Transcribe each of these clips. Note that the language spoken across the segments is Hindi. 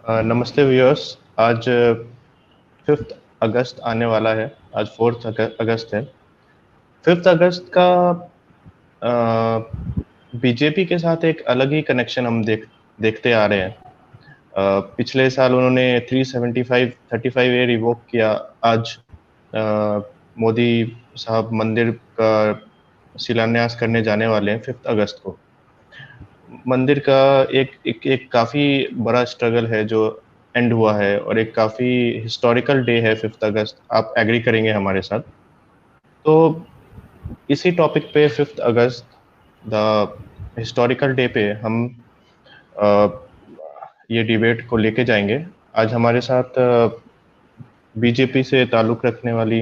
नमस्ते व्यूअर्स। आज 5 अगस्त आने वाला है। आज 4 अगस्त है। 5 अगस्त का बीजेपी के साथ एक अलग ही कनेक्शन हम देखते आ रहे हैं। पिछले साल उन्होंने 375 ए रिवोक किया। आज अ, मोदी साहब मंदिर का शिलान्यास करने जाने वाले हैं 5 अगस्त को। मंदिर का एक काफी बड़ा स्ट्रगल है जो एंड हुआ है, और एक काफी हिस्टोरिकल डे है 5 अगस्त। आप एग्री करेंगे हमारे साथ। तो इसी टॉपिक पे 5 अगस्त द हिस्टोरिकल डे पे हम अ, ये डिबेट को लेके जाएंगे। आज हमारे साथ बीजेपी से ताल्लुक़ रखने वाली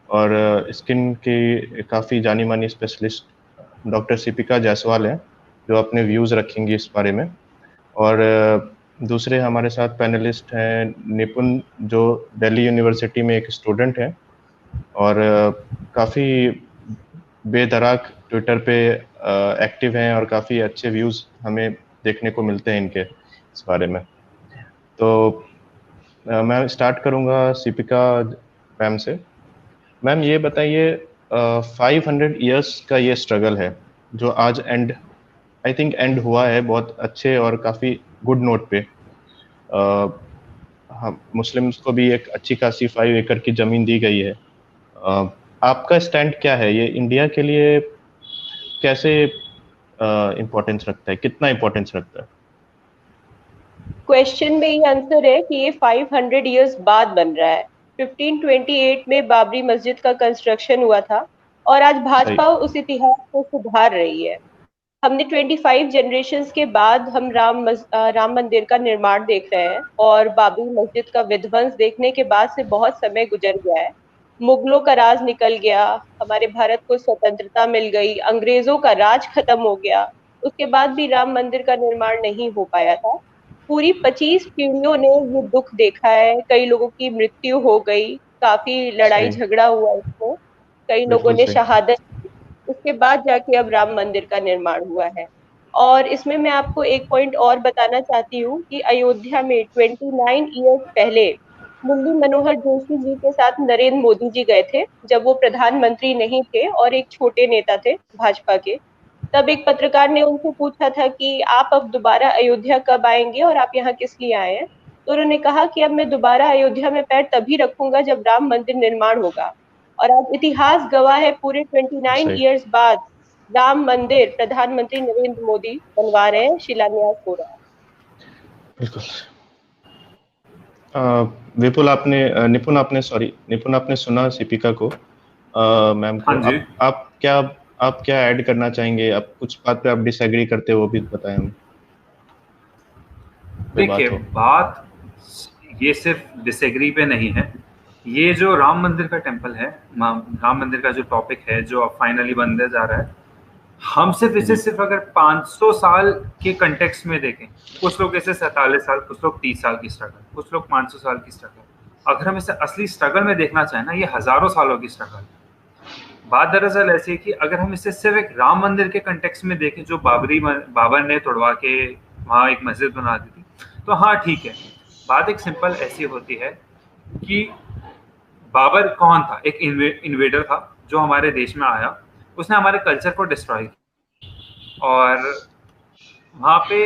और स्किन की काफ़ी जानी मानी स्पेशलिस्ट डॉक्टर सिपिका जायसवाल हैं, जो अपने व्यूज़ रखेंगी इस बारे में। और दूसरे हमारे साथ पैनलिस्ट हैं निपुण, जो दिल्ली यूनिवर्सिटी में एक स्टूडेंट हैं और काफ़ी बेधड़क ट्विटर पे एक्टिव हैं, और काफ़ी अच्छे व्यूज़ हमें देखने को मिलते हैं इनके इस बारे में। तो मैं स्टार्ट करूँगा सिपिका मैम से। मैम ये बताइए, 500 ईयर्स का ये स्ट्रगल है जो आज एंड, आई थिंक एंड हुआ है बहुत अच्छे और काफ़ी गुड नोट पे। अ, हम मुस्लिम्स को भी एक अच्छी खासी 5 एकड़ की ज़मीन दी गई है। अ, आपका स्टैंड क्या है? ये इंडिया के लिए कैसे इम्पोर्टेंस रखता है, कितना इम्पोर्टेंस रखता है? क्वेश्चन में ये आंसर है कि ये 500 इयर्स बाद बन रहा है। 1528 में बाबरी मस्जिद का कंस्ट्रक्शन हुआ था और आज सही। भाजपा उस इतिहास को सुधार रही है। हमने 25 जनरेशंस के बाद हम राम मंदिर का निर्माण देख रहे हैं और बाबरी मस्जिद का विध्वंस देखने के बाद से बहुत समय गुजर गया है। मुगलों का राज निकल गया, हमारे भारत को स्वतंत्रता मिल गई, अंग्रेजों का राज खत्म हो गया। उसके बाद भी राम मंदिर का निर्माण नहीं हो पाया था। पूरी 25 पीढ़ियों ने ये दुख देखा है, कई लोगों की मृत्यु हो गई, काफी लड़ाई सही। झगड़ा हुआ इसमें, कई लोगों बिल्कुल ने सही। शहादत। उसके बाद जाके अब राम मंदिर का निर्माण हुआ है। और इसमें मैं आपको एक पॉइंट और बताना चाहती हूँ कि अयोध्या में 29 ईयर्स पहले मुरली मनोहर जोशी जी के साथ नरेंद्र मोदी जी गए थे, जब वो प्रधानमंत्री नहीं थे और एक छोटे नेता थे भाजपा के। तब एक पत्रकार ने उनसे पूछा था कि आप अब दोबारा अयोध्या कब आएंगे और आप यहाँ किस लिए आए हैं। तो उन्होंने कहा कि अब मैं दोबारा अयोध्या में पैर तभी रखूंगा जब राम मंदिर निर्माण होगा। और आज इतिहास गवाह है, पूरे 29 सही। ईयर्स बाद राम मंदिर प्रधानमंत्री नरेंद्र मोदी बनवा रहे हैं, शिलान्यास हो रहा है। बिल्कुल। अ, विपुल आपने निपुण आपने सॉरी निपुण आपने सुना सिपिका को, मैम को। हाँ जी। आप क्या ऐड करना चाहेंगे? आप कुछ बात पे आप डिसएग्री करते हो वो भी बताएं हमें, कोई देखिए, बात हो। बात ये सिर्फ डिसएग्री पे नहीं है। ये जो राम मंदिर का टेम्पल है, राम मंदिर का जो टॉपिक है जो अब फाइनली बनने जा रहा है, हम सिर्फ इसे जी। सिर्फ अगर 500 साल के कंटेक्स्ट में देखें, कुछ लोग इसे 47 साल, कुछ लोग 30 साल की स्ट्रगल, कुछ लोग 500 साल की स्ट्रगल, अगर हम इसे असली स्ट्रगल में देखना चाहें ना, ये हजारों सालों की स्ट्रगल है। बात दरअसल ऐसी है कि अगर हम इसे सिर्फ एक राम मंदिर के कंटेक्स्ट में देखें जो बाबर ने तोड़वा के वहाँ एक मस्जिद बना दी थी, तो हाँ ठीक है। बात एक सिंपल ऐसी होती है कि बाबर कौन था? एक इन्वेडर था जो हमारे देश में आया, उसने हमारे कल्चर को डिस्ट्रॉय किया और वहाँ पे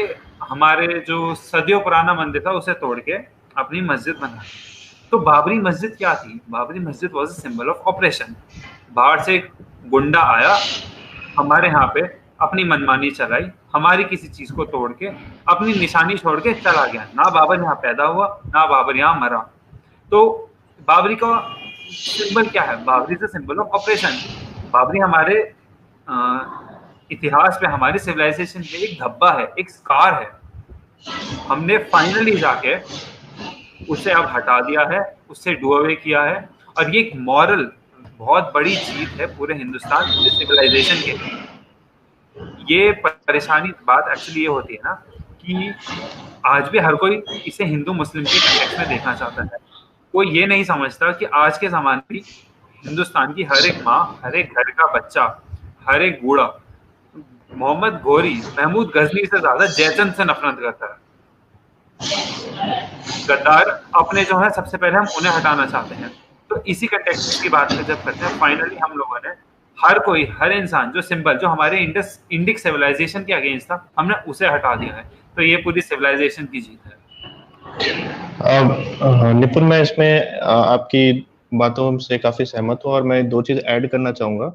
हमारे जो सदियों पुराना मंदिर था उसे तोड़ के अपनी मस्जिद बना दी। तो बाबरी मस्जिद क्या थी? बाबरी मस्जिद was a symbol of operation. बाहर से एक गुंडा आया, हमारे यहाँ पे अपनी मनमानी चलाई, हमारी किसी चीज को तोड़ के अपनी निशानी छोड़ के चला गया। ना बाबर यहाँ पैदा हुआ, ना बाबर यहाँ मरा। तो बाबरी का सिंबल क्या है? Babri is symbol of operation. Babri हमारे इतिहास पे, हमारे सिविलाइजेशन पे एक धब्बा है, एक स्कार है। हमने फाइनली जाके उसे अब हटा दिया है, उससे डू अवे किया है, और ये एक मॉरल बहुत बड़ी जीत है पूरे हिंदुस्तान, पूरे सिविलाइजेशन के लिए। ये परेशानी बात एक्चुअली ये होती है ना कि आज भी हर कोई इसे हिंदू मुस्लिम के कंटेक्स्ट में देखना चाहता है। कोई ये नहीं समझता कि आज के ज़माने में हिंदुस्तान की हर एक माँ, हर एक घर का बच्चा, हर एक बूढ़ा मोहम्मद घोरी, महमूद गजनी से ज़्यादा जयचंद से नफरत करता है। गद्दार अपने जो है सबसे पहले हम उन्हें हटाना चाहते हैं। तो इसी कंटेक्स्ट की बात में जब करते हैं, फाइनली हम लोगों ने हर इंसान जो सिंबल जो हमारे इंडिक सिविलाइजेशन के अगेंस्ट था, हमने उसे हटा दिया है। तो ये पूरी सिविलाइजेशन की जीत है। निपुण, मैं इसमें आपकी बातों से काफी सहमत हूँ और मैं दो चीज ऐड करना चाहूंगा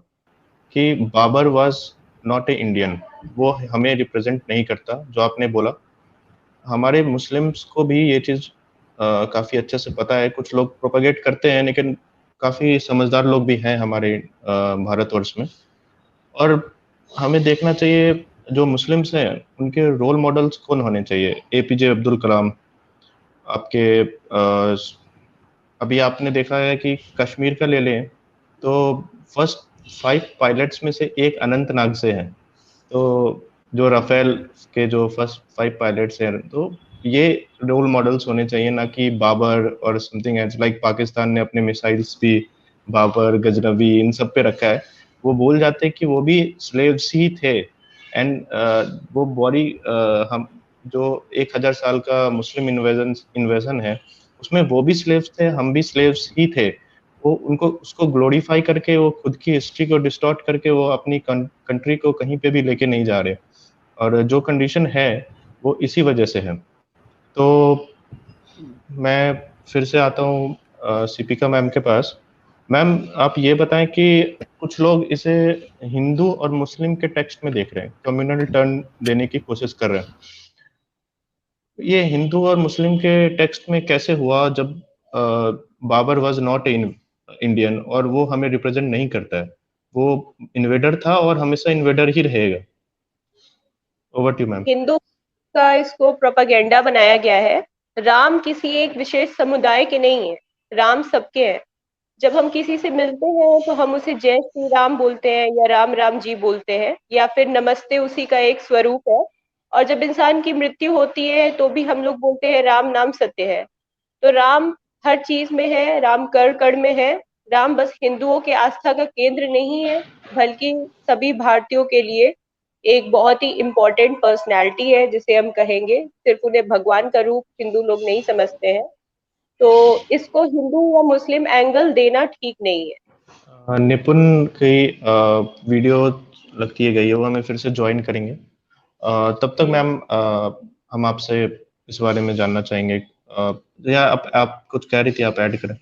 कि Babur was not a Indian, वो हमें रिप्रेजेंट नहीं करता। जो आपने बोला, हमारे मुस्लिम्स को भी ये चीज काफी अच्छे से पता है। कुछ लोग प्रोपेगेट करते हैं, लेकिन काफी समझदार लोग भी हैं हमारे भारतवर्ष में। और हमें देखना चाहिए जो मुस्लिम्स हैं उनके रोल मॉडल्स कौन होने चाहिए। एपीजे अब्दुल कलाम, आपके अभी आपने देखा है कि कश्मीर का ले लें तो फर्स्ट 5 पायलट्स में से एक अनंतनाग से हैं। तो जो राफेल के जो फर्स्ट 5 पायलट्स हैं, तो ये रोल मॉडल्स होने चाहिए, ना कि बाबर और समथिंग एल्स। लाइक पाकिस्तान ने अपने मिसाइल्स भी बाबर, गजनवी, इन सब पे रखा है। वो भूल जाते हैं कि वो भी स्लेव्स ही थे। एंड वो बॉडी हम जो 1000 साल का मुस्लिम इन्वेजन है, उसमें वो भी स्लेव्स थे, हम भी स्लेव्स ही थे। वो उनको उसको ग्लोरीफाई करके, वो खुद की हिस्ट्री को डिस्टॉर्ट करके वो अपनी कंट्री को कहीं पे भी लेके नहीं जा रहे। और जो कंडीशन है वो इसी वजह से है। तो मैं फिर से आता हूँ सीपिका मैम के पास। मैम, आप ये बताएं कि कुछ लोग इसे हिंदू और मुस्लिम के टेक्स्ट में देख रहे हैं, कम्युनल टर्न देने की कोशिश कर रहे हैं। ये हिंदू और मुस्लिम के टेक्स्ट में कैसे हुआ जब बाबर वाज नॉट इंडियन और वो हमें रिप्रेजेंट नहीं करता है? वो इन्वेडर था और हमेशा इन्वेडर ही रहेगा। Over to ma'am. हिंदू का इसको प्रोपागेंडा बनाया गया है। राम किसी एक विशेष समुदाय के नहीं है, राम सबके हैं। जब हम किसी से मिलते हैं तो हम उसे जय श्री राम बोलते हैं या राम राम जी बोलते हैं, या फिर नमस्ते उसी का एक स्वरूप है। और जब इंसान की मृत्यु होती है तो भी हम लोग बोलते हैं राम नाम सत्य है। तो राम हर चीज में है, राम कण कण में है। राम बस हिंदुओं के आस्था का केंद्र नहीं है, बल्कि सभी भारतीयों के लिए एक बहुत ही इम्पोर्टेंट पर्सनैलिटी है, जिसे हम कहेंगे। सिर्फ उन्हें भगवान का रूप हिंदू लोग नहीं समझते हैं। तो इसको हिंदू या मुस्लिम एंगल देना ठीक नहीं है। निपुण की वीडियो लगती है गई है, वो हमें फिर से ज्वाइन करेंगे। तब तक मैम हम आपसे इस बारे में जानना चाहेंगे, या आप कुछ कह रही थी, आप ऐड करें।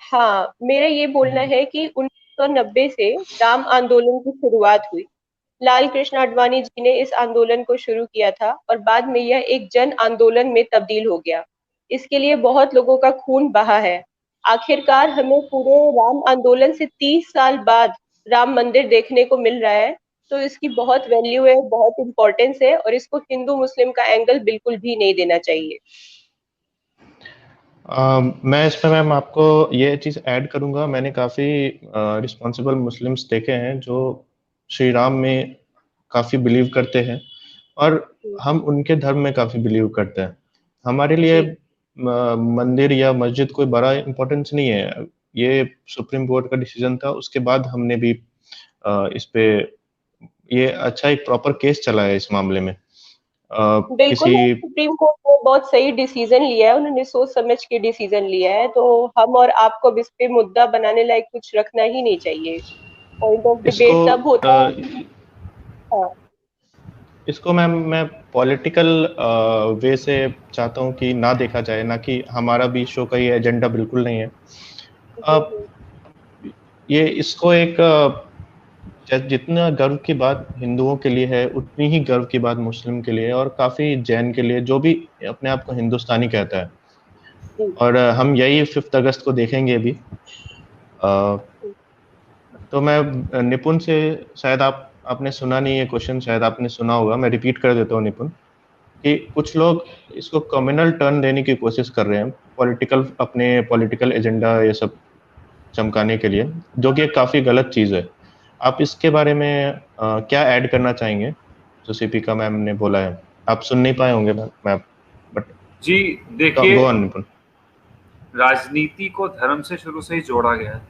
हाँ, मेरा ये बोलना है कि 1990 से राम आंदोलन की शुरुआत हुई। लाल कृष्ण आडवाणी जी ने इस आंदोलन को शुरू किया था और बाद में यह एक जन आंदोलन में तब्दील हो गया। इसके लिए बहुत लोगों का खून बहा है। आखिरकार हमें पूरे राम आंदोलन से 30 साल बाद राम मंदिर देखने को मिल रहा है। तो इसकी बहुत वैल्यू है, बहुत इंपॉर्टेंस है, और इसको हिंदू मुस्लिम का एंगल बिल्कुल भी नहीं देना चाहिए। मैं इसमें मैम आपको ये चीज़ ऐड करूंगा। मैंने काफ़ी रिस्पॉन्सिबल मुस्लिम्स देखे हैं जो श्री राम में काफ़ी बिलीव करते हैं, और हम उनके धर्म में काफ़ी बिलीव करते हैं। हमारे लिए मंदिर या मस्जिद कोई बड़ा इम्पोर्टेंस नहीं है। ये सुप्रीम कोर्ट का डिसीजन था, उसके बाद हमने भी इस पे ये अच्छा एक प्रॉपर केस चला है इस मामले में। बिल्कुल, सुप्रीम कोर्ट ने बहुत सही डिसीजन लिया है, उन्होंने सोच समझ के डिसीजन लिया है। तो हम और आपको इस पे मुद्दा बनाने लायक कुछ रखना ही नहीं चाहिए। पॉइंट ऑफ डिबेट तब होता है। हाँ, इसको मैम मैं पॉलिटिकल वे से चाहता हूँ कि ना देखा जाए, ना कि हमारा भी शो का ये एजेंडा बिल्कुल नहीं है। ये इसको एक जितना गर्व की बात हिंदुओं के लिए है, उतनी ही गर्व की बात मुस्लिम के लिए है, और काफी जैन के लिए, जो भी अपने आप को हिंदुस्तानी कहता है। और हम यही 5 अगस्त को देखेंगे अभी। तो मैं निपुण से, शायद आपने सुना नहीं है क्वेश्चन, शायद आपने सुना होगा, मैं रिपीट कर देता हूँ निपुण, कि कुछ लोग इसको कम्युनल टर्न देने की कोशिश कर रहे हैं, अपने पॉलिटिकल एजेंडा ये सब चमकाने के लिए, जो कि काफी गलत चीज है। आप इसके बारे में क्या ऐड करना चाहेंगे जो सीपिका मैम ने बोला है? आप सुन नहीं पाए होंगे मैम, बट जी देखिए, गो ऑन निपुण। राजनीति को धर्म से शुरू से ही जोड़ा गया है।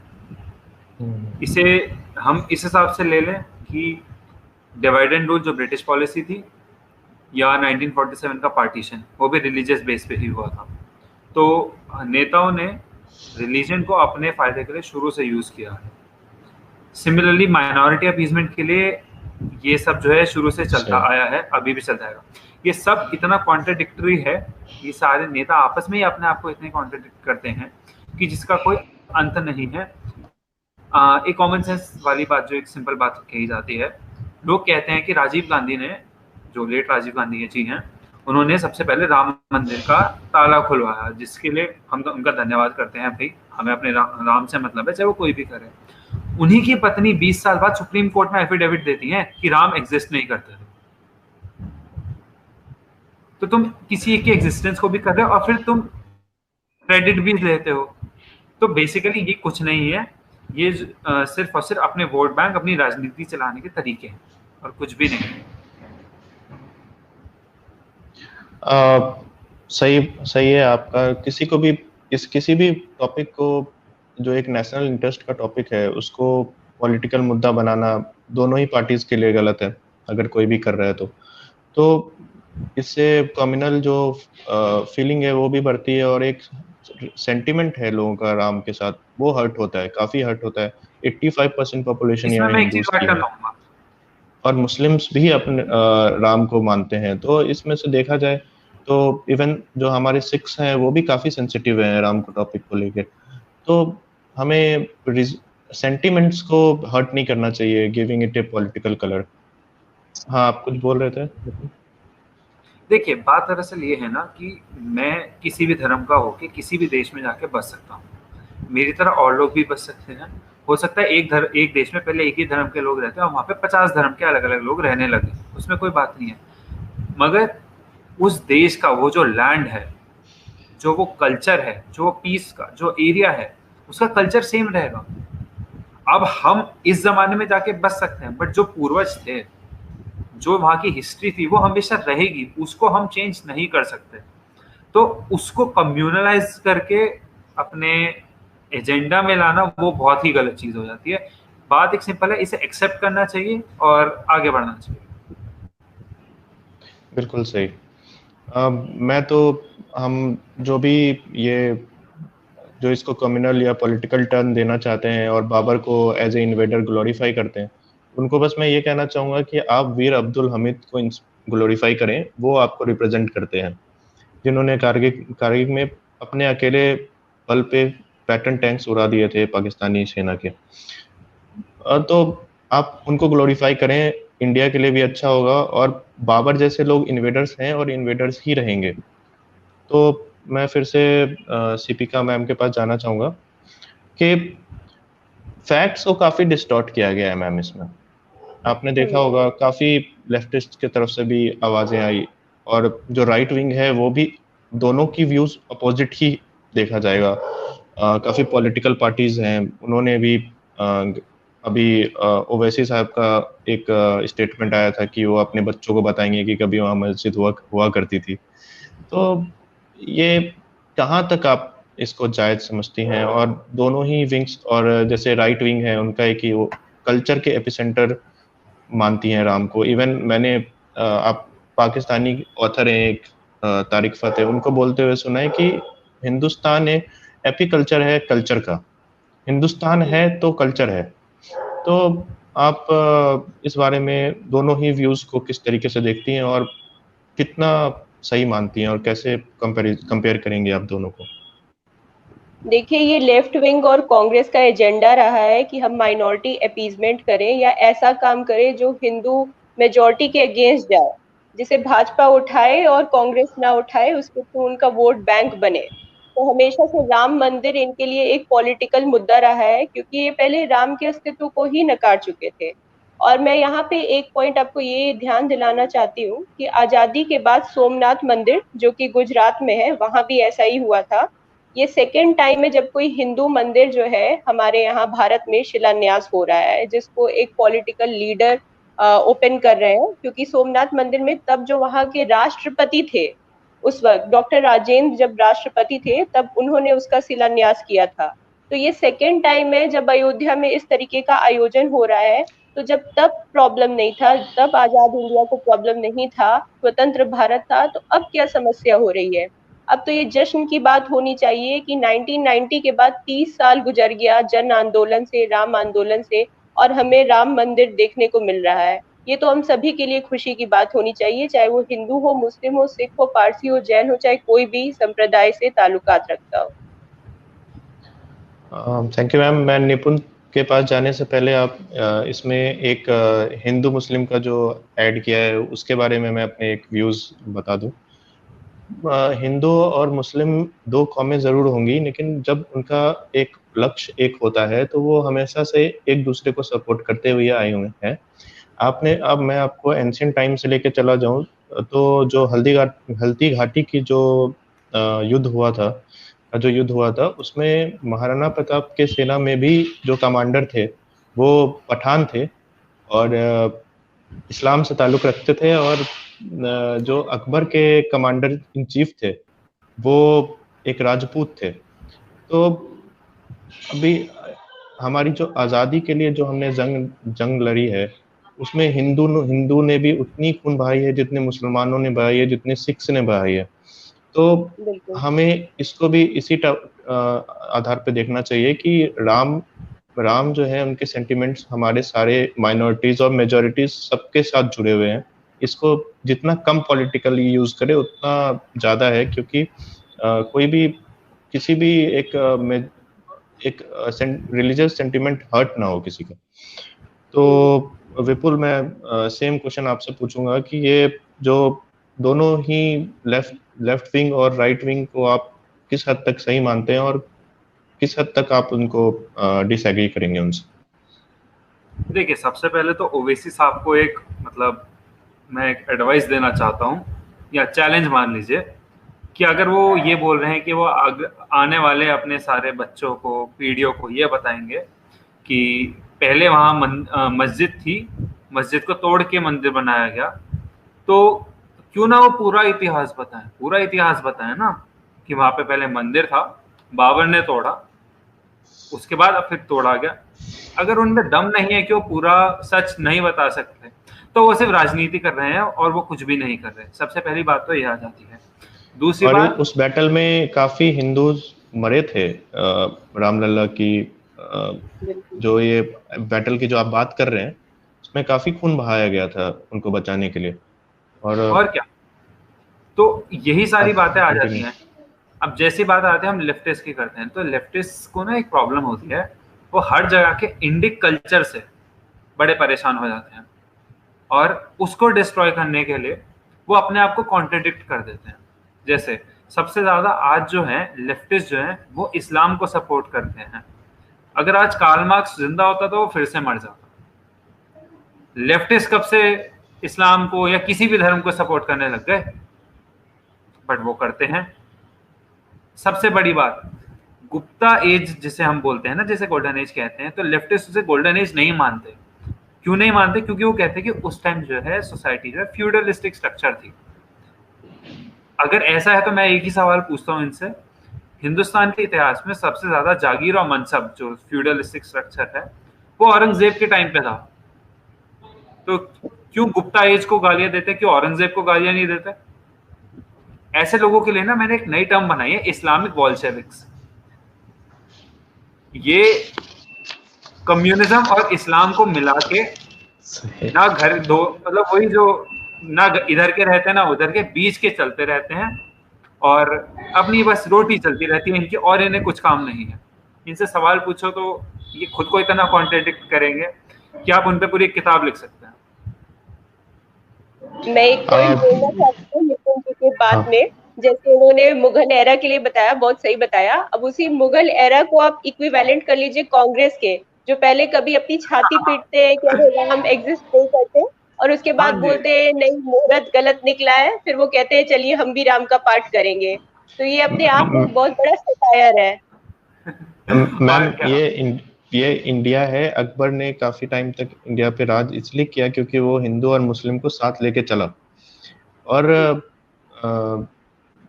इसे हम इस हिसाब से ले लें कि डिवाइड एंड रूल जो ब्रिटिश पॉलिसी थी, या 1947 का पार्टीशन, वो भी रिलीजियस बेस पे ही हुआ था। तो नेताओं ने रिलीजन को अपने फायदे के लिए शुरू से यूज किया है। सिमिलरली माइनॉरिटी अपीजमेंट के लिए ये सब जो है शुरू से चलता आया है, अभी भी चलता आएगा। ये सब इतना कॉन्ट्राडिक्टरी है, ये सारे नेता आपस में ही अपने आप को इतने कॉन्ट्राडिक्ट करते हैं कि जिसका कोई अंत नहीं है। एक कॉमन सेंस वाली बात, जो एक सिंपल बात कही जाती है, लोग कहते हैं कि राजीव गांधी ने, जो लेट राजीव गांधी जी हैं, उन्होंने सबसे पहले राम मंदिर का ताला खुलवाया, जिसके लिए हम तो उनका धन्यवाद करते हैं। भाई, हमें अपने राम से मतलब है, चाहे वो कोई भी करे। उन्हीं की पत्नी 20 साल बाद सुप्रीम कोर्ट में एफिडेविट देती हैं कि राम एग्जिस्ट नहीं करते थे। तो तुम किसी के एग्जिस्टेंस को भी कर रहे हो और फिर तुम क्रेडिट भी लेते हो। तो बेसिकली ये कुछ नहीं है, ये सिर्फ और सिर्फ अपने वोट बैंक, अपनी राजनीति चलाने के तरीके हैं और कुछ भी नहीं है। सही है आपका। किसी भी टॉपिक को जो एक नेशनल इंटरेस्ट का टॉपिक है उसको पॉलिटिकल मुद्दा बनाना दोनों ही पार्टीज के लिए गलत है, अगर कोई भी कर रहा है तो इससे कम्युनल जो फीलिंग है वो भी बढ़ती है और एक सेंटिमेंट है लोगों का राम के साथ, वो हर्ट होता है, काफी हर्ट होता है। 85% पॉपुलेशन यहाँ हिंदूज की है और मुस्लिम्स भी अपने राम को मानते हैं। तो इसमें से देखा जाए तो इवन जो हमारे सिख्स हैं वो भी काफी सेंसिटिव हैं राम को टॉपिक को लेकर। तो हमें सेंटिमेंट्स को हर्ट नहीं करना चाहिए, giving it A political colour. हाँ, आप कुछ बोल रहे थे? देखिए, बात दरअसल ये है ना कि मैं किसी भी धर्म का होके किसी भी देश में जाके बस सकता हूँ, मेरी तरह और लोग भी बस सकते हैं। हो सकता है एक देश में पहले एक ही धर्म के लोग रहते हैं और वहाँ पे 50 धर्म के अलग अलग लोग रहने लगे, उसमें कोई बात नहीं है। मगर उस देश का वो जो लैंड है, जो वो कल्चर है, जो पीस का जो एरिया है, उसका कल्चर सेम रहेगा। अब हम इस जमाने में जाके बस सकते हैं, बट जो पूर्वज थे, जो वहाँ की हिस्ट्री थी, वो हमेशा रहेगी, उसको हम चेंज नहीं कर सकते। तो उसको कम्युनलाइज करके अपने एजेंडा में लाना वो बहुत ही गलत चीज हो जाती है। बात एक सिंपल है, इसे एक्सेप्ट करना चाहिए और आगे बढ़ना चाहिए। बिल्कुल सही। मैं तो हम जो भी ये जो इसको कम्युनल या पॉलिटिकल टर्न देना चाहते हैं और बाबर को एज ए इन्वेडर ग्लोरीफाई करते हैं, उनको बस मैं ये कहना चाहूँगा कि आप वीर अब्दुल हमीद को ग्लोरीफाई करें। वो आपको रिप्रेजेंट करते हैं, जिन्होंने कारगिल में अपने अकेले बल पे पैटर्न टैंक्स उड़ा दिए थे पाकिस्तानी सेना के। तो आप उनको ग्लोरीफाई करें, इंडिया के लिए भी अच्छा होगा। और बाबर जैसे लोग इन्वेडर्स हैं और इन्वेडर्स ही रहेंगे। तो मैं फिर से सीपिका मैम के पास जाना चाहूँगा कि फैक्ट्स को काफ़ी डिस्टॉर्ट किया गया है मैम। इसमें आपने देखा होगा काफ़ी लेफ्टिस्ट की तरफ से भी आवाज़ें आई और जो राइट विंग है वो भी, दोनों की व्यूज़ अपोजिट ही देखा जाएगा। काफ़ी पॉलिटिकल पार्टीज हैं, उन्होंने भी अभी ओवैसी साहब का एक स्टेटमेंट आया था कि वो अपने बच्चों को बताएंगे कि कभी वहाँ मस्जिद हुआ करती थी। तो ये कहाँ तक आप इसको जायज़ समझती हैं? और दोनों ही विंग्स, और जैसे राइट विंग है उनका है कि वो कल्चर के एपिसेंटर मानती हैं राम को। इवन मैंने आप पाकिस्तानी ऑथर हैं एक तारिक फतेह, उनको बोलते हुए सुना है कि हिंदुस्तान एक एपी कल्चर है कल्चर का, हिंदुस्तान है तो कल्चर है। तो आप इस बारे में दोनों ही व्यूज को किस तरीके से देखती हैं और कितना सही मानती हैं और कैसे कंपेयर करेंगे आप दोनों को? देखिए, ये लेफ्ट विंग और कांग्रेस का एजेंडा रहा है कि हम माइनॉरिटी अपीजमेंट करें या ऐसा काम करें जो हिंदू मेजॉरिटी के अगेंस्ट जाए, जिसे भाजपा उठाए और कांग्रेस ना उठाए, उसके थ्रू उनका वोट बैंक बने। तो हमेशा से राम मंदिर इनके लिए एक पॉलिटिकल मुद्दा रहा है, क्योंकि ये पहले राम के अस्तित्व को ही नकार चुके थे। और मैं यहाँ पे एक पॉइंट आपको ये ध्यान दिलाना चाहती हूँ कि आजादी के बाद सोमनाथ मंदिर, जो कि गुजरात में है, वहां भी ऐसा ही हुआ था। ये सेकेंड टाइम है जब कोई हिंदू मंदिर जो है हमारे यहाँ भारत में शिलान्यास हो रहा है, जिसको एक पॉलिटिकल लीडर ओपन कर रहे हैं। क्योंकि सोमनाथ मंदिर में तब जो वहाँ के राष्ट्रपति थे, उस वक्त डॉक्टर राजेंद्र जब राष्ट्रपति थे, तब उन्होंने उसका शिलान्यास किया था। तो ये सेकेंड टाइम है जब अयोध्या में इस तरीके का आयोजन हो रहा है। तो जब तब प्रॉब्लम नहीं था, तब आजाद इंडिया को प्रॉब्लम नहीं था, स्वतंत्र भारत था, तो अब क्या समस्या हो रही है? अब तो ये जश्न की बात होनी चाहिए कि 1990 के बाद 30 साल गुजर गया जन आंदोलन से, राम आंदोलन से, और हमें राम मंदिर देखने को मिल रहा है। ये तो हम सभी के लिए खुशी की बात होनी चाहिए, चाहे वो हिंदू हो, मुस्लिम हो, सिख हो, पारसी हो, जैन हो, चाहे कोई भी संप्रदाय से ताल्लुकात रखता हो। Thank you ma'am. मैं निपुण के पास जाने से पहले आप इसमें एक हिंदू मुस्लिम का जो ऐड किया है उसके बारे में मैं अपने एक व्यूज़ बता दूं। हिंदू और मुस्लिम दो कौमें ज़रूर होंगी, लेकिन जब उनका एक लक्ष्य एक होता है तो वो हमेशा से एक दूसरे को सपोर्ट करते हुए आए हुए हैं। अब मैं आपको एंशियंट टाइम से लेके चला जाऊं तो जो हल्दी घाटी की जो युद्ध हुआ था उसमें महाराणा प्रताप के सेना में भी जो कमांडर थे वो पठान थे और इस्लाम से ताल्लुक़ रखते थे, और जो अकबर के कमांडर इन चीफ थे वो एक राजपूत थे। तो अभी हमारी जो आज़ादी के लिए जो हमने जंग लड़ी है उसमें हिंदू ने भी उतनी खून बहाई है जितने मुसलमानों ने बहाई है, जितने सिख्स ने बहाई है। तो हमें इसको भी इसी आधार पे देखना चाहिए कि राम जो है उनके सेंटिमेंट्स हमारे सारे माइनॉरिटीज और मेजॉरिटीज सबके साथ जुड़े हुए हैं। इसको जितना कम पॉलिटिकली यूज करे उतना ज़्यादा है, क्योंकि कोई भी किसी भी एक रिलीजियस सेंटिमेंट हर्ट ना हो किसी का। तो विपुल, मैं सेम क्वेश्चन आपसे पूछूंगा कि ये जो दोनों ही लेफ्ट विंग और राइट विंग को आप किस हद तक सही मानते हैं और किस हद तक आप उनको डिसएग्री करेंगे उनसे? देखिए, सबसे पहले तो ओवैसी साहब को एक मैं एक एडवाइस देना चाहता हूँ या चैलेंज मान लीजिए कि अगर वो ये बोल रहे हैं कि वो आने वाले अपने सारे बच्चों को, पीढ़ियों को ये बताएंगे कि पहले वहाँ मस्जिद थी, मस्जिद को तोड़ के मंदिर बनाया गया, तो क्यों ना वो पूरा इतिहास बताएं ना कि वहाँ पे पहले मंदिर था, बाबर ने तोड़ा, उसके बाद अब फिर तोड़ा गया। अगर उनमें दम नहीं है कि वो पूरा सच नहीं बता सकते तो वो सिर्फ राजनीति कर रहे हैं और वो कुछ भी नहीं कर रहे। सबसे पहली बात तो ये आ जाती है। दूसरी बात, उस बैटल में काफी हिंदू मरे थे। रामलला की जो ये बैटल की जो आप बात कर रहे हैं उसमें काफी खून बहाया गया था उनको बचाने के लिए। और क्या, तो यही सारी बातें आ जाती हैं। अब जैसी बात आती है हम लेफ्टिस्ट की करते हैं, तो लेफ्टिस्ट को ना एक प्रॉब्लम होती है, वो हर जगह के इंडिक कल्चर से बड़े परेशान हो जाते हैं और उसको डिस्ट्रॉय करने के लिए वो अपने आप को कॉन्ट्रडिक्ट कर देते हैं। जैसे सबसे ज्यादा आज जो है लेफ्टिस्ट जो है वो इस्लाम को सपोर्ट करते हैं। अगर आज कार्ल मार्क्स जिंदा होता तो वो फिर से मर जाता। लेफ्टिस्ट कब से इस्लाम को या किसी भी धर्म को सपोर्ट करने लग गए, बट वो करते हैं। सबसे बड़ी बात, गुप्ता एज जिसे हम बोलते हैं ना, जैसे गोल्डन एज कहते हैं, तो लेफ्टिस्ट उसे गोल्डन एज नहीं मानते। क्यों नहीं मानते? क्योंकि वो कहते हैं कि उस टाइम जो है सोसाइटी जो है फ्यूडलिस्टिक स्ट्रक्चर थी। अगर ऐसा है तो मैं एक ही सवाल पूछता हूँ इनसे, हिंदुस्तान के इतिहास में सबसे ज्यादा जागीर और मनसब जो फ्यूडलिस्टिक स्ट्रक्चर है वो औरंगजेब के टाइम पे था, तो क्यों गुप्ता एज को गालियां देते, क्यों औरंगजेब को गालियां नहीं देते? ऐसे लोगों के लिए ना मैंने एक नई टर्म बनाई है, इस्लामिक बॉल्शेविक्स। ये कम्युनिज्म और इस्लाम को मिला के ना घर दो, मतलब वही जो ना इधर के रहते हैं ना उधर के, बीच के चलते रहते हैं और अपनी बस रोटी चलती रहती है इनकी, और इन्हें कुछ काम नहीं है। इनसे सवाल पूछो तो ये खुद को इतना कॉन्ट्रडिक्ट करेंगे कि आप उन पे पूरी किताब लिख सकते हैं। मैं एक पॉइंट बोलना चाहती हूँ निपुण जी के बात में, जैसे उन्होंने मुगल एरा के लिए बताया, बहुत सही बताया। अब उसी मुगल एरा को आप इक्विवेलेंट कर लीजिए कांग्रेस के, जो पहले कभी अपनी छाती पीटते हैं कि अरे राम एग्जिस्ट नहीं करते, और उसके बाद बोलते हैं नहीं मुहूर्त गलत निकला है, फिर वो कहते हैं चलिए हम भी राम का पाठ करेंगे। तो ये अपने आप में बहुत बड़ा सटायर है। मैम, ये इंडिया है। अकबर ने काफी टाइम तक इंडिया पे राज इसलिए किया क्योंकि वो हिंदू और मुस्लिम को साथ लेके चला, और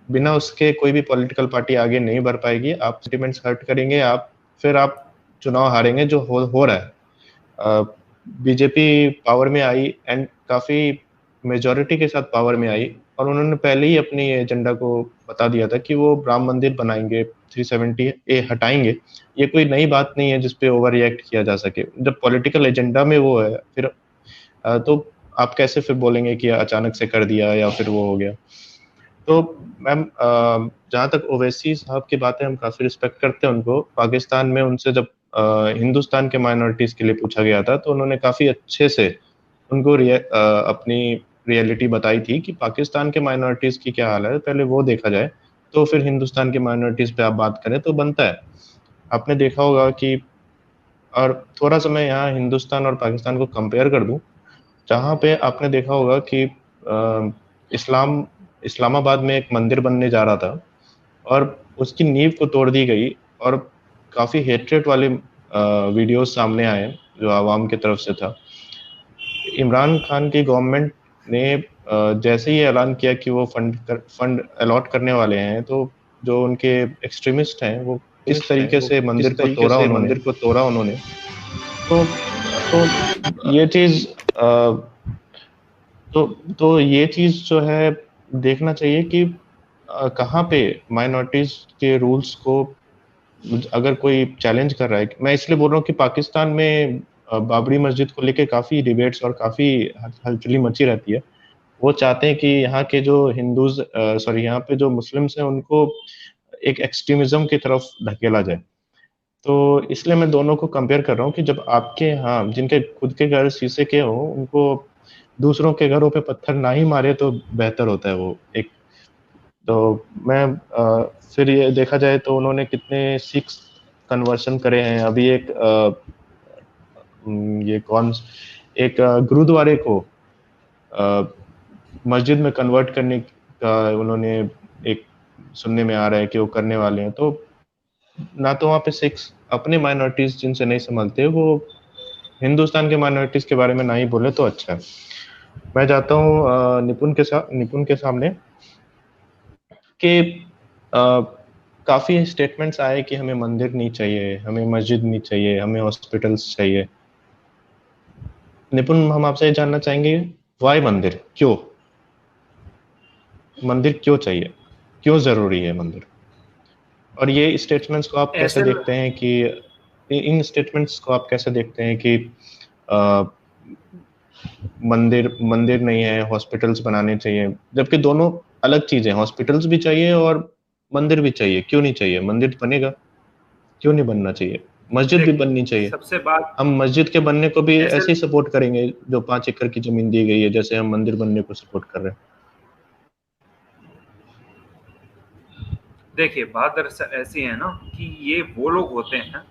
बिना उसके कोई भी पॉलिटिकल पार्टी आगे नहीं बढ़ पाएगी। आप सेंटिमेंट्स हर्ट करेंगे, फिर आप चुनाव हारेंगे, जो हो रहा है। बीजेपी पावर में आई एंड काफ़ी मेजॉरिटी के साथ पावर में आई, और उन्होंने पहले ही अपनी एजेंडा को बता दिया था कि वो राम मंदिर बनाएंगे, 370 हटाएंगे। ये कोई नई बात नहीं है जिस पे ओवर रिएक्ट किया जा सके। जब पॉलिटिकल एजेंडा में वो है, फिर तो आप कैसे फिर बोलेंगे कि अचानक से कर दिया या फिर वो हो गया। तो मैम, जहाँ तक ओवैसी साहब की बातें, हम काफ़ी रिस्पेक्ट करते हैं उनको। पाकिस्तान में उनसे जब हिंदुस्तान के माइनॉरिटीज़ के लिए पूछा गया था, तो उन्होंने काफ़ी अच्छे से उनको अपनी रियलिटी बताई थी कि पाकिस्तान के माइनॉरिटीज़ की क्या हाल है, पहले वो देखा जाए, तो फिर हिंदुस्तान के माइनॉरिटीज़ पे आप बात करें तो बनता है। आपने देखा होगा कि, और थोड़ा-सा मैं यहाँ हिंदुस्तान और पाकिस्तान को कंपेयर कर दूँ, जहाँ पे आपने देखा होगा कि इस्लामाबाद में एक मंदिर बनने जा रहा था और उसकी नींव को तोड़ दी गई, और काफ़ी हेट्रेट वाले वीडियोस सामने आए जो आवाम की तरफ से था। इमरान खान की गवर्नमेंट ने जैसे ही ऐलान किया कि वो फंड अलॉट करने वाले हैं, तो जो उनके एक्सट्रीमिस्ट हैं वो किस तरीके से मंदिर को तोड़ा उन्होंने। तो ये चीज़ तो ये चीज़ जो है देखना चाहिए कि कहाँ पे माइनॉरिटीज़ के रूल्स को अगर कोई चैलेंज कर रहा है। मैं इसलिए बोल रहा हूँ कि पाकिस्तान में बाबरी मस्जिद को लेके काफ़ी डिबेट्स और काफ़ी हलचली मची रहती है। वो चाहते हैं कि यहाँ के जो यहाँ पे जो मुस्लिम्स हैं उनको एक एक्सट्रीमिज्म की तरफ धकेला जाए। तो इसलिए मैं दोनों को कंपेयर कर रहा हूँ कि जब आपके यहाँ जिनके खुद के घर शीशे के हों, उनको दूसरों के घरों पे पत्थर ना ही मारे तो बेहतर होता है वो एक। तो मैं फिर ये देखा जाए तो उन्होंने कितने सिख कन्वर्शन करे हैं। अभी एक गुरुद्वारे को मस्जिद में कन्वर्ट करने का उन्होंने एक सुनने में आ रहा है कि वो करने वाले हैं। तो ना तो वहाँ पे सिक्स अपने माइनॉरिटीज जिनसे नहीं संभलते, वो हिंदुस्तान के माइनॉरिटीज के बारे में ना ही बोले तो अच्छा है। मैं चाहता हूँ निपुण के सामने कि काफ़ी स्टेटमेंट्स आए कि हमें मंदिर नहीं चाहिए, हमें मस्जिद नहीं चाहिए, हमें हॉस्पिटल्स चाहिए। निपुण, हम आपसे जानना चाहेंगे वाई मंदिर, क्यों मंदिर क्यों चाहिए, क्यों ज़रूरी है मंदिर? और ये स्टेटमेंट्स को आप कैसे देखते हैं कि इन स्टेटमेंट्स को आप कैसे देखते हैं कि मंदिर नहीं है, हॉस्पिटल्स बनाने चाहिए, जबकि दोनों अलग चीजें। हॉस्पिटल्स भी चाहिए और मंदिर भी चाहिए। क्यों नहीं चाहिए? मंदिर बनेगा, क्यों नहीं बनना चाहिए? मस्जिद भी बननी चाहिए। सबसे बात, हम मस्जिद के बनने को भी ऐसे ही सपोर्ट करेंगे जो 5 एकड़ की जमीन दी गई है, जैसे हम मंदिर बनने को सपोर्ट कर रहे हैं। देखिए, बात दरअसल ऐसी है ना कि ये वो लोग होते हैं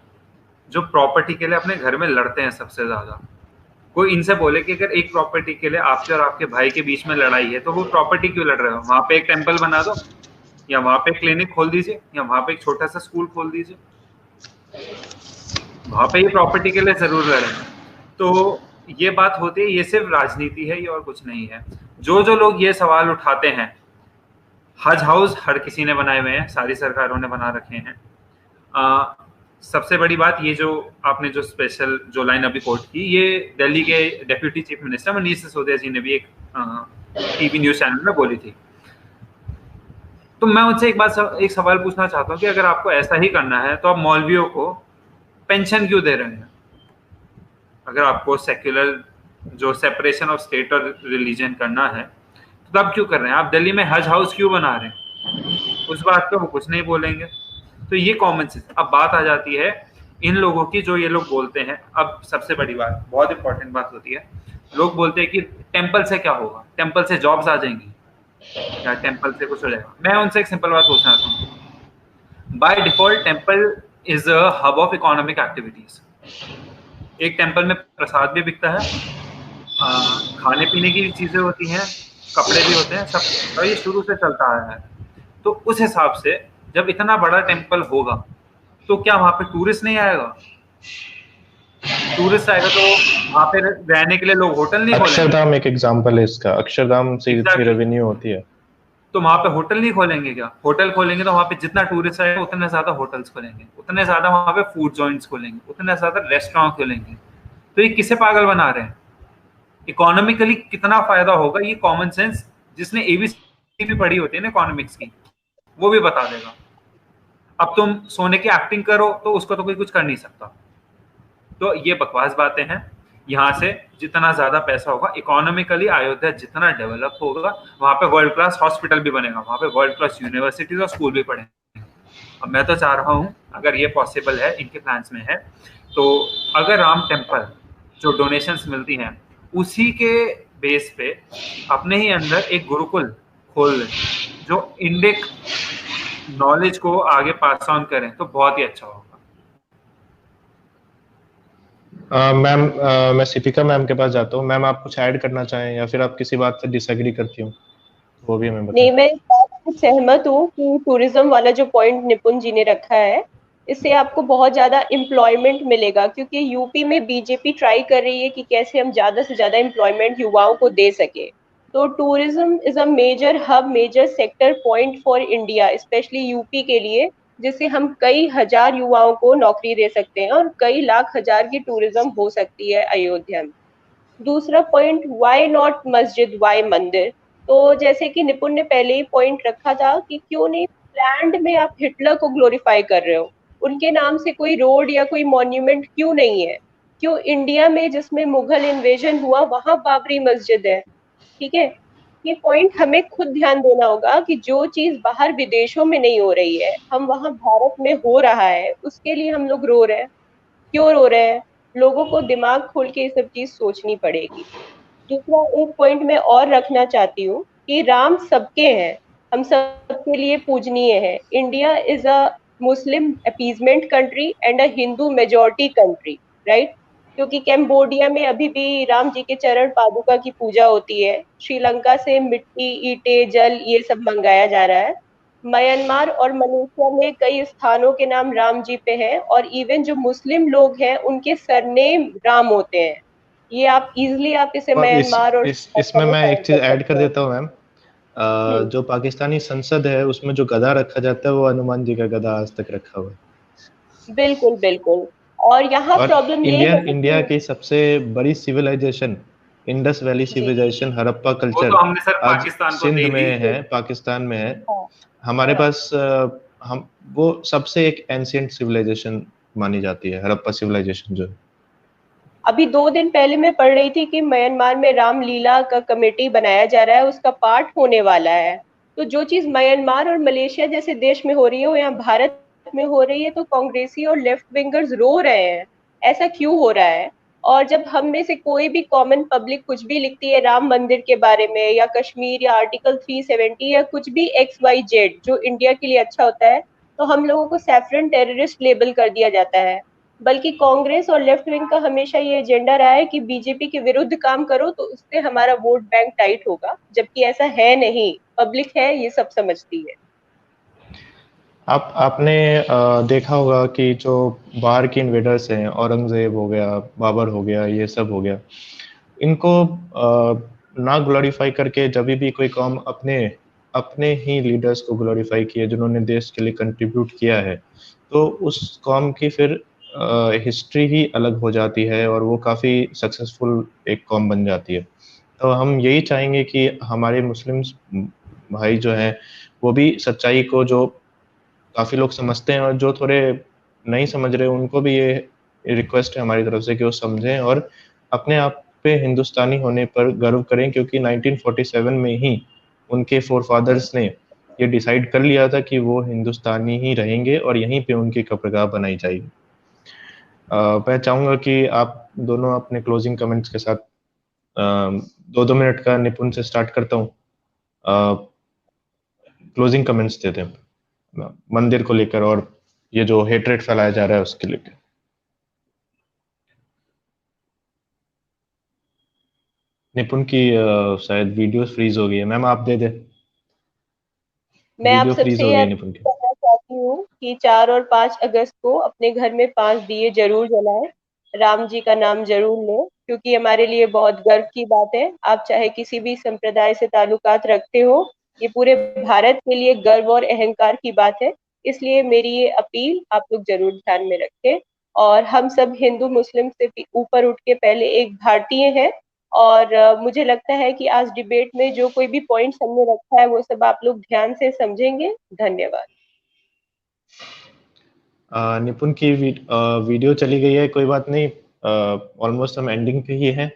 जो प्रॉपर्टी के लिए अपने घर में लड़ते हैं सबसे ज्यादा। कोई इनसे बोले कि अगर एक प्रॉपर्टी के लिए आपके और आपके भाई के बीच में लड़ाई है तो वो प्रॉपर्टी क्यों लड़ रहे हो? वहां पे एक टेम्पल बना दो, या वहां पे क्लिनिक खोल दीजिए, या वहां पे एक छोटा सा स्कूल खोल दीजिए। वहां पे ये प्रॉपर्टी के लिए जरूर लड़े। तो ये बात होती है, ये सिर्फ राजनीति है, ये और कुछ नहीं है। जो लोग ये सवाल उठाते हैं, हज हाउस हर किसी ने बनाए हुए हैं, सारी सरकारों ने बना रखे हैं। सबसे बड़ी बात, ये जो आपने जो स्पेशल जो लाइन अभी कोट की, ये दिल्ली के deputy chief minister Manish Sisodia ji ने भी एक टीवी न्यूज चैनल में बोली थी। तो मैं उनसे एक सवाल पूछना चाहता हूँ कि अगर आपको ऐसा ही करना है तो आप मौलवियों को पेंशन क्यों दे रहे हैं? अगर आपको सेक्युलर जो सेपरेशन ऑफ स्टेट और रिलीजन करना है तो आप क्यों कर रहे हैं? आप दिल्ली में हज हाउस क्यों बना रहे हैं? उस बात पे वो कुछ नहीं बोलेंगे। तो ये कॉमन सेंस। अब बात आ जाती है इन लोगों की, जो ये लोग बोलते हैं। अब सबसे बड़ी बात, बहुत इंपॉर्टेंट बात होती है, लोग बोलते हैं कि टेम्पल से क्या होगा, टेम्पल से जॉब्स आ जाएंगी या टेम्पल से कुछ हो जाएगा। मैं उनसे एक सिंपल बात पूछना चाहता हूँ। By default temple is a hub of economic activities. एक टेम्पल में प्रसाद भी बिकता है, खाने पीने की भी चीजें होती हैं, कपड़े भी होते हैं, सब, और ये शुरू से चलता आया है। तो उस हिसाब से जब इतना बड़ा टेम्पल होगा तो क्या वहां पे टूरिस्ट नहीं आएगा? टूरिस्ट आएगा तो वहां पे रहने के लिए लोग होटल नहीं खोलेंगे। अक्षरधाम एक एग्जांपल है इसका। अक्षरधाम से इतनी रेवेन्यू होती है, तो वहां पे होटल नहीं खोलेंगे क्या? होटल खोलेंगे तो वहां पे जितना टूरिस्ट आएगा उतने ज्यादा होटल्स खोलेंगे, उतने ज्यादा वहां पे फूड जॉइंट्स खोलेंगे, उतने ज्यादा रेस्टोरेंट खोलेंगे। तो ये किसे पागल बना रहे हैं? इकोनॉमिकली कितना फायदा होगा, ये कॉमन सेंस जिसने एबीसी भी पढ़ी होती है ना इकोनॉमिक्स की, वो भी बता देगा। अब तुम सोने की एक्टिंग करो तो उसको तो कोई कुछ कर नहीं सकता। तो ये बकवास बातें हैं। यहाँ से जितना ज्यादा पैसा होगा इकोनॉमिकली, अयोध्या जितना डेवलप होगा, वहां पे वर्ल्ड क्लास हॉस्पिटल भी बनेगा, वहां पे वर्ल्ड क्लास यूनिवर्सिटीज और स्कूल भी पढ़ेंगे। अब मैं तो चाह रहा हूँ, अगर ये पॉसिबल है, इनके प्लान्स में है, तो अगर राम टेम्पल जो डोनेशंस मिलती हैं उसी के बेस पे अपने ही अंदर एक गुरुकुल खोल लें जो इंडिक नॉलेज को आगे पास ऑन करें, तो बहुत ही अच्छा होगा। मैम, मैं सिपिका मैम के पास जाता हूँ। मैम, आप कुछ ऐड करना चाहें या फिर आप किसी बात से डिसएग्री करती हूँ, वो भी हमें बताएं। नहीं, मैं इस बात से सहमत हूँ कि टूरिज्म वाला जो पॉइंट निपुण जी ने रखा है, इससे आपको बहुत ज्यादा एम्प्लॉयमेंट मिलेगा, क्योंकि यूपी में बीजेपी ट्राई कर रही है कि कैसे हम ज्यादा से ज्यादा एम्प्लॉयमेंट युवाओं को दे सके। तो tourism is a major hub, major sector point for India, specially UP के लिए, जिससे हम कई हजार युवाओं को नौकरी दे सकते हैं और कई लाख हजार की टूरिज्म हो सकती है अयोध्या में। दूसरा पॉइंट, व्हाई नॉट मस्जिद, व्हाई मंदिर? तो जैसे कि निपुण ने पहले ही पॉइंट रखा था कि क्यों नहीं लैंड में आप हिटलर को ग्लोरीफाई कर रहे हो, उनके नाम से कोई रोड या कोई मॉन्यूमेंट क्यों नहीं है? क्यों इंडिया में जिसमें मुगल इन्वेजन हुआ वहां बाबरी मस्जिद है? ठीक है, ये पॉइंट हमें खुद ध्यान देना होगा कि जो चीज बाहर विदेशों में नहीं हो रही है, हम वहां भारत में हो रहा है, उसके लिए हम लोग रो रहे हैं। क्यों रो रहे हैं? लोगों को दिमाग खोल के ये सब चीज सोचनी पड़ेगी। दूसरा एक पॉइंट मैं और रखना चाहती हूँ कि राम सबके हैं, हम सबके लिए पूजनीय है। India is a Muslim appeasement country and a Hindu majority country, right? क्योंकि कैम्बोडिया में अभी भी राम जी के चरण पादुका की पूजा होती है। श्रीलंका से मिट्टी, ईंटे, जल ये सब मंगाया जा रहा है। म्यांमार और मलेशिया में कई स्थानों के नाम राम जी पे हैं, और इवन जो मुस्लिम लोग हैं उनके सरनेम राम होते हैं। ये आप इजिली आप इसे और म्यांमार और श्रीलंका इसमें में मैं फाइंड एक कर चीज ऐड कर सकते हैं। देता हूँ मैम। हम्म, जो पाकिस्तानी संसद है उसमें जो गधा रखा जाता है वो हनुमान जी का गधा आज तक रखा हुआ है। बिल्कुल बिल्कुल। और यहाँ और प्रॉब्लम ये इंडिया है इंडिया कि की सबसे बड़ी सिविलाइजेशन, इंडस वैली जी, सिविलाइजेशन, हड़प्पा वो तो कल्चर हमने सर आज पाकिस्तान को सिंध दे दी। में है, बिल्कुल। पाकिस्तान में है। हाँ, हमारे पास हम वो सबसे एक एंशियंट सिविलाइजेशन मानी जाती है, हड़प्पा सिविलाइजेशन जो है। अभी 2 दिन पहले मैं पढ़ रही थी कि म्यांमार में रामलीला का कमेटी बनाया जा रहा है, उसका पार्ट होने वाला है। तो जो चीज म्यांमार और मलेशिया जैसे देश में हो रही है वो यहाँ भारत में हो रही है, तो कांग्रेसी और लेफ्ट विंगर्स रो रहे हैं। ऐसा क्यों हो रहा है? और जब हम में से कोई भी कॉमन पब्लिक कुछ भी लिखती है राम मंदिर के बारे में, या कश्मीर, या आर्टिकल 370, या कुछ भी XYZ जो इंडिया के लिए अच्छा होता है, तो हम लोगों को सैफरन टेररिस्ट लेबल कर दिया जाता है। बल्कि कांग्रेस और लेफ्ट विंग का हमेशा ये एजेंडा रहा है कि बीजेपी के विरुद्ध काम करो तो उससे हमारा वोट बैंक टाइट होगा, जबकि ऐसा है नहीं। पब्लिक है ये सब समझती है। आपने देखा होगा कि जो बाहर के इन्वेडर्स हैं, औरंगजेब हो गया, बाबर हो गया, ये सब हो गया, इनको ना ग्लोरीफाई करके जब भी कोई कौम अपने अपने ही लीडर्स को ग्लोरीफाई किया जिन्होंने देश के लिए कंट्रीब्यूट किया है, तो उस कौम की फिर हिस्ट्री ही अलग हो जाती है और वो काफ़ी सक्सेसफुल एक कौम बन जाती है। तो हम यही चाहेंगे कि हमारे मुस्लिम भाई जो हैं वो भी सच्चाई को, जो काफ़ी लोग समझते हैं और जो थोड़े नहीं समझ रहे, उनको भी ये रिक्वेस्ट है हमारी तरफ से कि वो समझें और अपने आप पे हिंदुस्तानी होने पर गर्व करें, क्योंकि 1947 में ही उनके फोरफादर्स ने ये डिसाइड कर लिया था कि वो हिंदुस्तानी ही रहेंगे और यहीं पे उनकी कब्रगाह बनाई जाएगी। मैं चाहूँगा कि आप दोनों अपने क्लोजिंग कमेंट्स के साथ 2-2 मिनट का निपुण से स्टार्ट करता हूँ। क्लोजिंग कमेंट्स देते हैं मंदिर को लेकर और ये जो हेट्रेट फैलाया जा रहा है उसके लेकर। निपुण की शायद वीडियो फ्रीज हो गई है। मैम, आप दे दे, मैं आप वीडियो फ्रीज सबसे हो गई यह है निपुण की। कहना चाहती हूँ कि 4 और 5 अगस्त को अपने घर में 5 दिए जरूर जलाएं, राम जी का नाम जरूर लें, क्योंकि हमारे लिए बहुत गर्व की बात है। आप चाहे किसी भी संप्रदाय से ताल्लुकात रखते हो, ये पूरे भारत के लिए गर्व और अहंकार की बात है। इसलिए मेरी ये अपील आप लोग जरूर ध्यान में रखें। और हम सब हिंदू मुस्लिम से भी ऊपर उठ के पहले एक भारतीय हैं। और मुझे लगता है कि आज डिबेट में जो कोई भी पॉइंट्स हमने रखा है वो सब आप लोग ध्यान से समझेंगे। धन्यवाद। निपुण की वीडियो चली गई है, कोई बात नहीं, ऑलमोस्ट हम एंडिंग पे ही हैं।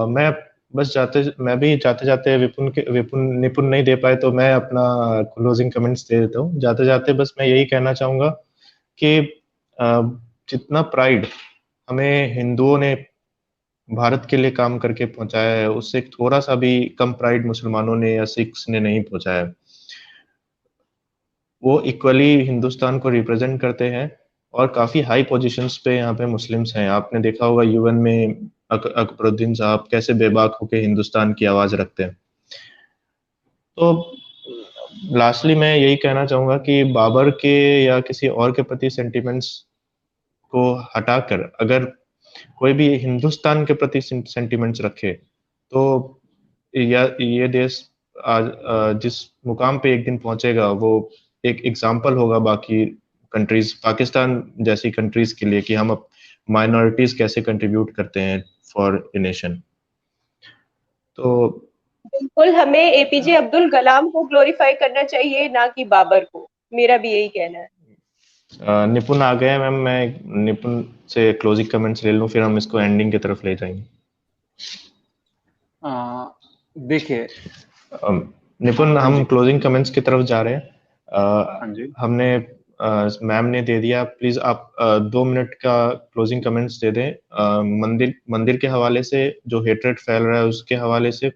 मैं भी जाते जाते विपुन निपुण नहीं दे पाए तो मैं अपना क्लोजिंग कमेंट्स दे देता हूँ। जाते जाते बस मैं यही कहना चाहूंगा कि जितना प्राइड हमें हिंदुओं ने भारत के लिए काम करके पहुंचाया है, उससे थोड़ा सा भी कम प्राइड मुसलमानों ने या सिख्स ने नहीं पहुंचाया है। वो इक्वली हिंदुस्तान को रिप्रेजेंट करते हैं और काफी हाई पोजीशंस पे यहाँ पे मुस्लिम्स हैं। आपने देखा होगा यूएन में अकबरुद्दीन साहब कैसे बेबाक होकर हिंदुस्तान की आवाज रखते हैं। तो लास्टली मैं यही कहना चाहूंगा कि बाबर के या किसी और के प्रति सेंटिमेंट्स को हटाकर अगर कोई भी हिंदुस्तान के प्रति सेंटिमेंट्स रखे तो ये देश आज जिस मुकाम पे एक दिन पहुंचेगा वो एक एग्जाम्पल होगा बाकी कंट्रीज, पाकिस्तान जैसी कंट्रीज के लिए कि हम अब माइनॉरिटीज कैसे कंट्रीब्यूट करते हैं फॉर ए नेशन। तो बिल्कुल हमें एपीजे अब्दुल कलाम को ग्लोरीफाई करना चाहिए, ना कि बाबर को। मेरा भी यही कहना है। निपुण आ गए मैम, मैं निपुण से क्लोजिंग कमेंट्स ले लूं, फिर हम इसको एंडिंग की तरफ ले जाएंगे। देखिए निपुण, हम क्लोजिंग कमेंट्स की तरफ जा रहे हैं। हाँ जी। हमने मैम ने दे दिया, प्लीज आप 2 मिनट का क्लोजिंग कमेंट्स दे दें मंदिर के हवाले से, जो हेट्रेड फैल रहा है उसके हवाले से,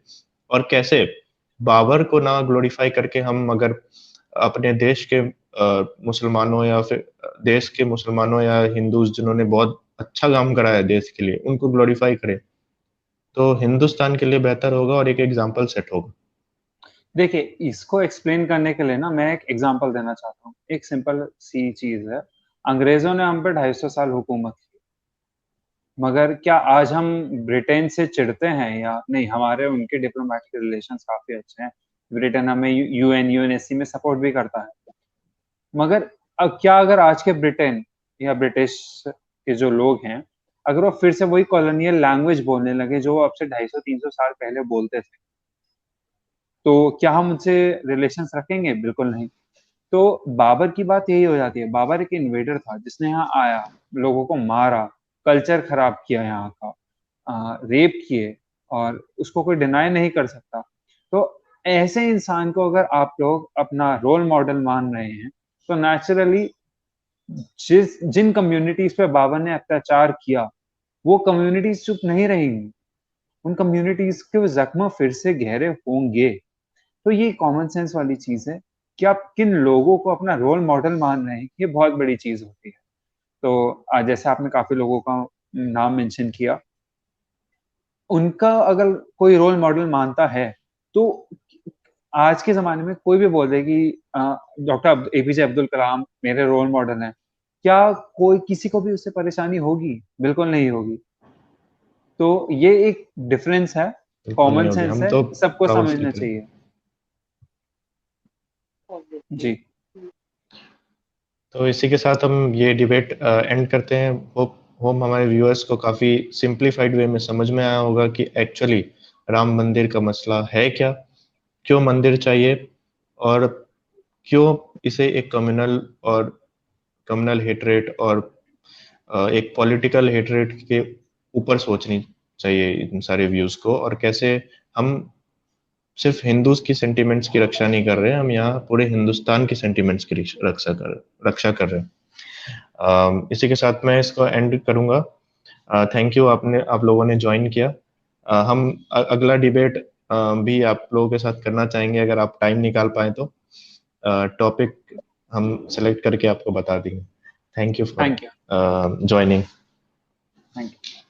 और कैसे बाबर को ना ग्लोरीफाई करके हम अगर अपने देश के मुसलमानों या फिर देश के मुसलमानों या हिंदूज जिन्होंने बहुत अच्छा काम करा है देश के लिए, उनको ग्लोरीफाई करें तो हिंदुस्तान के लिए बेहतर होगा और एक एग्जाम्पल सेट होगा। देखिए, इसको एक्सप्लेन करने के लिए ना मैं एक एग्जांपल देना चाहता हूँ। एक सिंपल सी चीज है, अंग्रेजों ने हम पे 250 साल हुकूमत की, मगर क्या आज हम ब्रिटेन से चिढ़ते हैं या नहीं? हमारे उनके डिप्लोमेटिक रिलेशंस काफी अच्छे हैं। ब्रिटेन हमें यूएनएससी में सपोर्ट भी करता है। मगर अब क्या अगर आज के ब्रिटेन या ब्रिटिश के जो लोग हैं, अगर वो फिर से वही कॉलोनियल लैंग्वेज बोलने लगे जो अब से 250-300 साल पहले बोलते थे, तो क्या हम उनसे रिलेशंस रखेंगे? बिल्कुल नहीं। तो बाबर की बात यही हो जाती है। बाबर एक इन्वेडर था जिसने यहाँ आया, लोगों को मारा, कल्चर खराब किया यहाँ का, रेप किए, और उसको कोई डिनाई नहीं कर सकता। तो ऐसे इंसान को अगर आप लोग अपना रोल मॉडल मान रहे हैं, तो नेचुरली जिन कम्युनिटीज पे बाबर ने अत्याचार किया, वो कम्युनिटीज चुप नहीं रहेंगी। उन कम्युनिटीज के जख्म फिर से गहरे होंगे। तो ये कॉमन सेंस वाली चीज है कि आप किन लोगों को अपना रोल मॉडल मान रहे हैं, ये बहुत बड़ी चीज होती है। तो जैसे आपने काफी लोगों का नाम मेंशन किया, उनका अगर कोई रोल मॉडल मानता है तो आज के जमाने में कोई भी बोल दे कि डॉक्टर एपीजे अब्दुल कलाम मेरे रोल मॉडल हैं, क्या कोई किसी को भी उससे परेशानी होगी? बिल्कुल नहीं होगी। तो ये एक डिफरेंस है, कॉमन सेंस है, सबको समझना चाहिए। जी, तो इसी के साथ हम ये डिबेट एंड करते हैं। होप हमारे व्यूअर्स को काफी सिंप्लीफाइड वे में समझ में आया होगा कि एक्चुअली राम मंदिर का मसला है क्या, क्यों मंदिर चाहिए, और क्यों इसे एक कम्युनल हेटरेट और एक पॉलिटिकल हेटरेट के ऊपर सोचनी चाहिए इन सारे व्यूज को, और कैसे हम सिर्फ हिंदूज की सेंटिमेंट्स की रक्षा नहीं कर रहे हैं, हम यहाँ पूरे हिंदुस्तान की सेंटिमेंट्स की रक्षा कर रहे हैं। इसी के साथ मैं इसको एंड करूंगा। थैंक यू, आप लोगों ने ज्वाइन किया। हम अगला डिबेट भी आप लोगों के साथ करना चाहेंगे, अगर आप टाइम निकाल पाए तो टॉपिक हम सेलेक्ट करके आपको बता देंगे। Thank you for joining. Thank you.